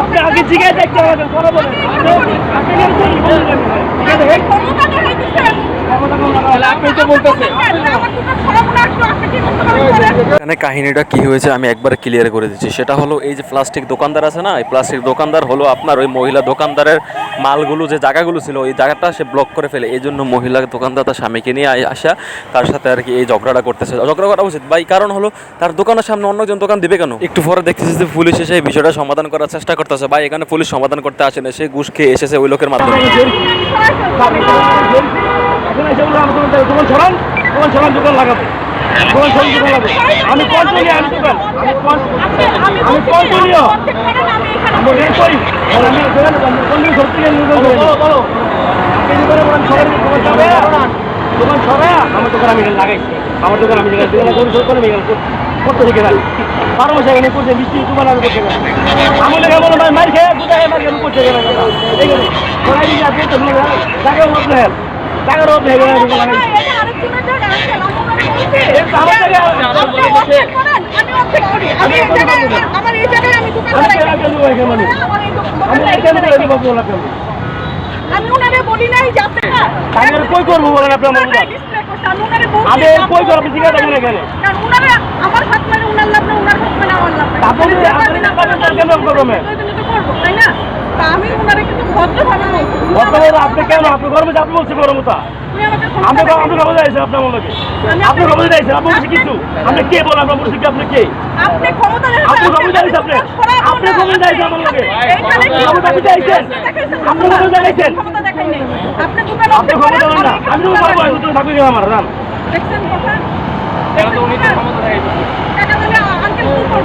আপনি আগে জিজ্ঞাসা দেখতে হবে কথা বলেন এখানে কাহিনীটা কি হয়েছে আমি একবার ক্লিয়ার করে দিচ্ছি। সেটা হলো এই যে প্লাস্টিক দোকানদার আছে না, এই প্লাস্টিক দোকানদার হলো আপনার ওই মহিলা দোকানদারের মালগুলো যে জায়গাগুলো ছিল ওই জায়গাটা সে ব্লক করে ফেলে। এই জন্য মহিলা দোকানদার তার স্বামীকে নিয়ে আসা তার সাথে আর কি এই ঝগড়াটা করতেছে। ঝগড়া করা উচিত ভাই, কারণ হলো তার দোকানের সামনে অন্যজন দোকান দিবে কেন? একটু পরে দেখতেছি যে পুলিশ এসে এই বিষয়টা সমাধান করার চেষ্টা করতেছে। ভাই এখানে পুলিশ সমাধান করতে আসে না, সে ঘুষ খেয়ে এসেছে ওই লোকের মাধ্যমে। দোকান লাগাবো আমি কন্ট্রোলিও আমি দোকান আমি কন্ট্রোলিও আমি রেড করি আমি কন্ট্রোল করতে গিয়ে দোকান সরাই আমার দোকান আমি লাগাইছি আমার দোকান আমি করতে শিখে যাই 12 মাস এখানে করছে মিষ্টি দোকান আমি করতে আমি লেগে বলো ভাই মার খেয়ে দুটাই মার খেয়ে করতে গেলে টাকার অভাব নেই টাকার অভাব নেই আমি ওনারে বলি নাই যে আপনি কই করবো বলেন আপনি আমার আমি কই করবো আপনি জিজ্ঞাসা দেখেন এখানে আমার হাত মানে উনার লাভ না উনার হাত মানে আমার লাভ না তাই না? তা আমি ওনারে কিন্তু ভদ্রভাবে আপনি কেন আপনি গরমে আপনি বলছেন গরমতা আপনি খবর দিয়েছেন আপনার মনে আপনি খবর দিয়েছেন আপনি বলছি কিছু আপনি কে বলেন আপনার বলছি কি আপনি কে আপনি ক্ষমতা আপনি খবর দিয়েছেন আপনি খবর দিয়েছেন আমার লোকে আপনি দিয়েছেন আপনি খবর দিয়েছেন ক্ষমতা দেখাই নাই আপনি দোকান আপনি খবর দেন না আমি তো বলবো থাকবে আমার রান দেখছেন কথা কেন তো উনি ক্ষমতা দেখাইছে টাকা দিলে আঙ্কেল কি করবে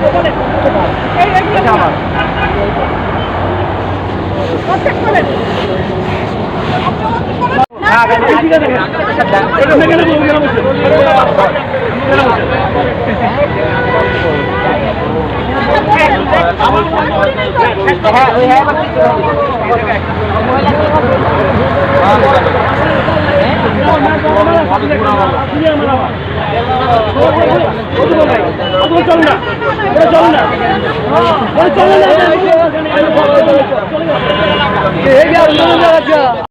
বলেন এই এগুলো আমার কত করেন চল না